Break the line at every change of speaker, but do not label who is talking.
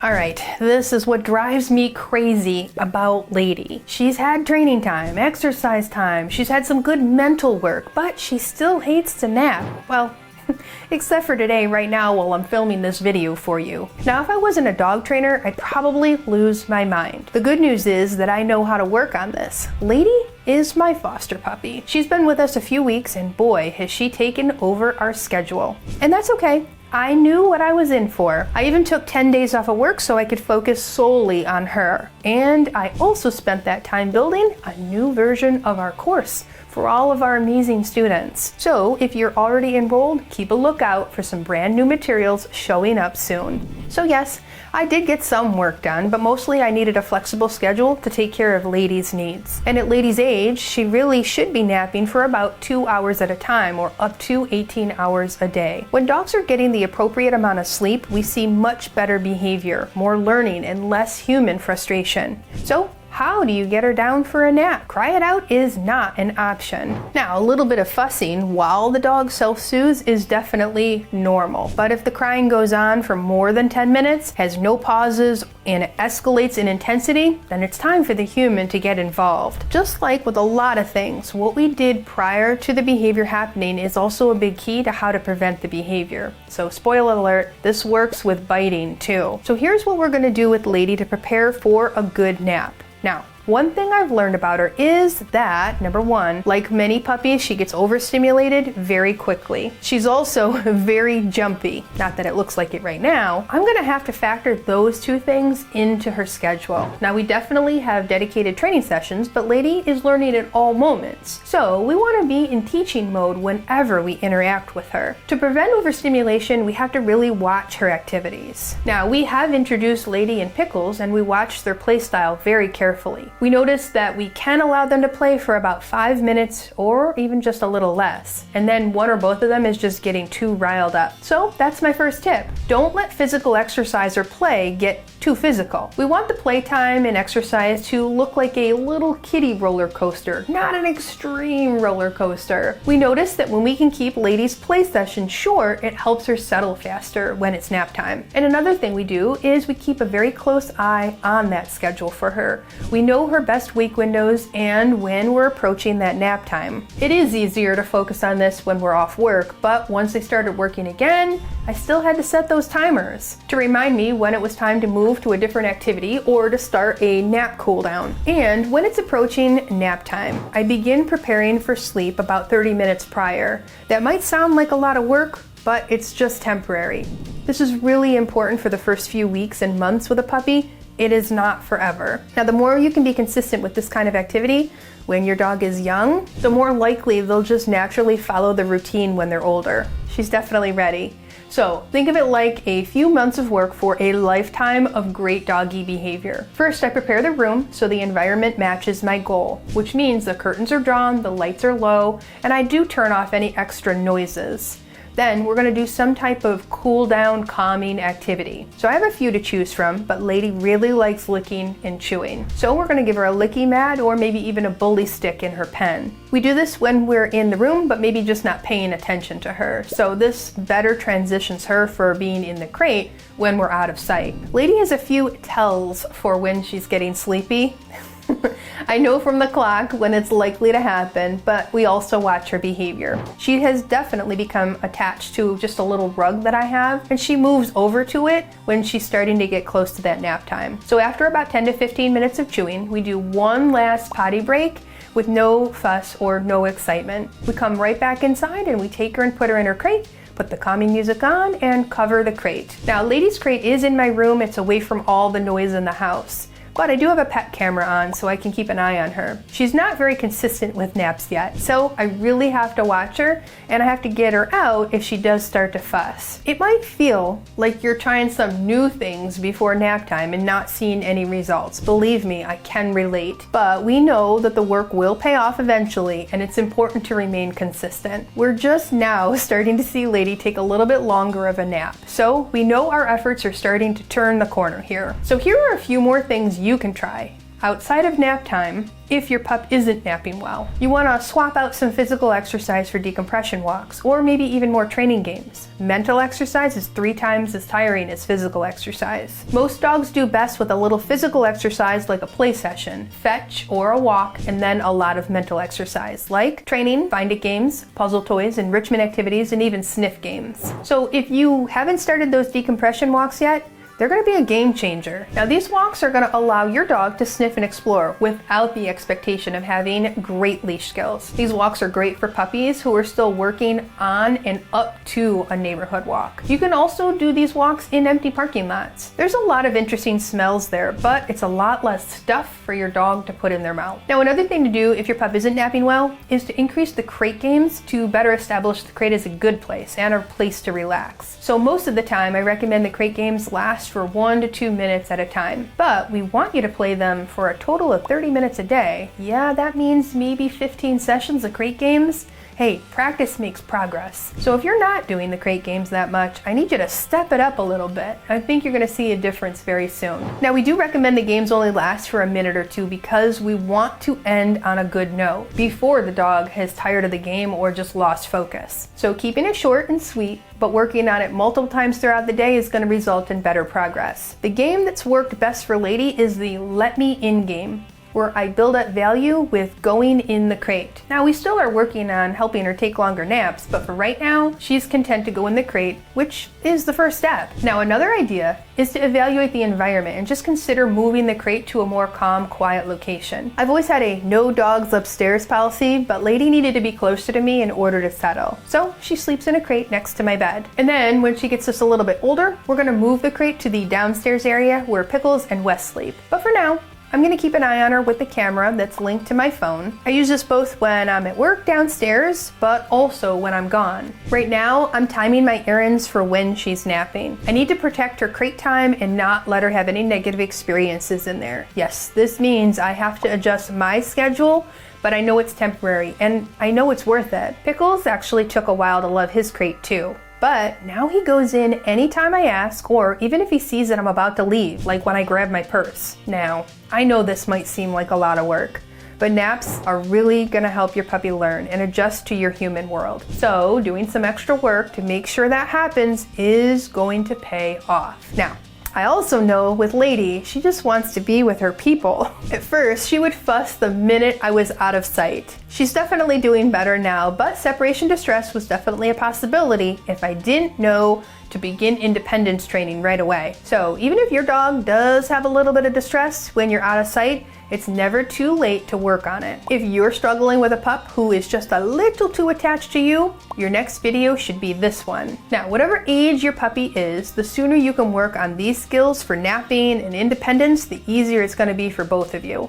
All right, this is what drives me crazy about Lady. She's had training time, exercise time, she's had some good mental work, but she still hates to nap. Well, except for today, right now, while I'm filming this video for you. Now, if I wasn't a dog trainer, I'd probably lose my mind. The good news is that I know how to work on this. Lady is my foster puppy. She's been with us a few weeks, and boy, has she taken over our schedule. And that's okay. I knew what I was in for. I even took 10 days off of work so I could focus solely on her. And I also spent that time building a new version of our course for all of our amazing students. So if you're already enrolled, keep a lookout for some brand new materials showing up soon. So yes, I did get some work done, but mostly I needed a flexible schedule to take care of Lady's needs. And at Lady's age, she really should be napping for about 2 hours at a time, or up to 18 hours a day. When dogs are getting the appropriate amount of sleep, we see much better behavior, more learning, and less human frustration. So how do you get her down for a nap? Cry it out is not an option. Now, a little bit of fussing while the dog self-soothes is definitely normal. But if the crying goes on for more than 10 minutes, has no pauses, and it escalates in intensity, then it's time for the human to get involved. Just like with a lot of things, what we did prior to the behavior happening is also a big key to how to prevent the behavior. So spoiler alert, this works with biting too. So here's what we're gonna do with Lady to prepare for a good nap. Now, one thing I've learned about her is that, number one, like many puppies, she gets overstimulated very quickly. She's also very jumpy. Not that it looks like it right now. I'm gonna have to factor those two things into her schedule. Now, we definitely have dedicated training sessions, but Lady is learning at all moments. So we wanna be in teaching mode whenever we interact with her. To prevent overstimulation, we have to really watch her activities. Now, we have introduced Lady and Pickles, and we watched their play style very carefully. We noticed that we can allow them to play for about 5 minutes or even just a little less. And then one or both of them is just getting too riled up. So that's my first tip. Don't let physical exercise or play get too physical. We want the playtime and exercise to look like a little kiddie roller coaster, not an extreme roller coaster. We noticed that when we can keep Lady's play session short, it helps her settle faster when it's nap time. And another thing we do is we keep a very close eye on that schedule for her. We know her best wake windows and when we're approaching that nap time. It is easier to focus on this when we're off work, but once they started working again, I still had to set those timers to remind me when it was time to move to a different activity or to start a nap cool down. And when it's approaching nap time, I begin preparing for sleep about 30 minutes prior. That might sound like a lot of work, but it's just temporary. This is really important for the first few weeks and months with a puppy. It is not forever. Now, the more you can be consistent with this kind of activity when your dog is young, the more likely they'll just naturally follow the routine when they're older. She's definitely ready. So think of it like a few months of work for a lifetime of great doggy behavior. First, I prepare the room so the environment matches my goal, which means the curtains are drawn, the lights are low, and I do turn off any extra noises. Then we're gonna do some type of cool down, calming activity. So I have a few to choose from, but Lady really likes licking and chewing. So we're gonna give her a licky mat or maybe even a bully stick in her pen. We do this when we're in the room, but maybe just not paying attention to her. So this better transitions her for being in the crate when we're out of sight. Lady has a few tells for when she's getting sleepy. I know from the clock when it's likely to happen, but we also watch her behavior. She has definitely become attached to just a little rug that I have, and she moves over to it when she's starting to get close to that nap time. So after about 10 to 15 minutes of chewing, we do one last potty break with no fuss or no excitement. We come right back inside and we take her and put her in her crate, put the calming music on, and cover the crate. Now, Lady's crate is in my room. It's away from all the noise in the house. But I do have a pet camera on so I can keep an eye on her. She's not very consistent with naps yet, so I really have to watch her and I have to get her out if she does start to fuss. It might feel like you're trying some new things before nap time and not seeing any results. Believe me, I can relate. But we know that the work will pay off eventually and it's important to remain consistent. We're just now starting to see Lady take a little bit longer of a nap. So we know our efforts are starting to turn the corner here. So here are a few more things you can try. outside of nap time, if your pup isn't napping well. You want to swap out some physical exercise for decompression walks, or maybe even more training games. Mental exercise is 3 times as tiring as physical exercise. Most dogs do best with a little physical exercise like a play session, fetch, or a walk, and then a lot of mental exercise like training, find-it games, puzzle toys, enrichment activities, and even sniff games. So if you haven't started those decompression walks yet, they're going to be a game changer. Now these walks are going to allow your dog to sniff and explore without the expectation of having great leash skills. These walks are great for puppies who are still working on and up to a neighborhood walk. You can also do these walks in empty parking lots. There's a lot of interesting smells there, but it's a lot less stuff for your dog to put in their mouth. Now another thing to do if your pup isn't napping well is to increase the crate games to better establish the crate as a good place and a place to relax. So most of the time I recommend the crate games last for 1 to 2 minutes at a time, but we want you to play them for a total of 30 minutes a day. Yeah, that means maybe 15 sessions of crate games. Hey, practice makes progress. So if you're not doing the crate games that much, I need you to step it up a little bit. I think you're gonna see a difference very soon. Now we do recommend the games only last for a minute or two because we want to end on a good note before the dog has tired of the game or just lost focus. So keeping it short and sweet, but working on it multiple times throughout the day is going to result in better progress. The game that's worked best for Lady is the Let Me In game, where I build up value with going in the crate. Now we still are working on helping her take longer naps, but for right now, she's content to go in the crate, which is the first step. Now another idea is to evaluate the environment and just consider moving the crate to a more calm, quiet location. I've always had a no dogs upstairs policy, but Lady needed to be closer to me in order to settle. So she sleeps in a crate next to my bed. And then when she gets just a little bit older, we're gonna move the crate to the downstairs area where Pickles and Wes sleep. But for now, I'm going to keep an eye on her with the camera that's linked to my phone. I use this both when I'm at work downstairs, but also when I'm gone. Right now, I'm timing my errands for when she's napping. I need to protect her crate time and not let her have any negative experiences in there. Yes, this means I have to adjust my schedule, but I know it's temporary and I know it's worth it. Pickles actually took a while to love his crate too. But now he goes in anytime I ask, or even if he sees that I'm about to leave, like when I grab my purse. Now, I know this might seem like a lot of work, but naps are really gonna help your puppy learn and adjust to your human world. So doing some extra work to make sure that happens is going to pay off. Now, I also know with Lady, she just wants to be with her people. At first, she would fuss the minute I was out of sight. She's definitely doing better now, but separation distress was definitely a possibility if I didn't know to begin independence training right away. So even if your dog does have a little bit of distress when you're out of sight, it's never too late to work on it. If you're struggling with a pup who is just a little too attached to you, your next video should be this one. Now, whatever age your puppy is, the sooner you can work on these skills for napping and independence, the easier it's going to be for both of you.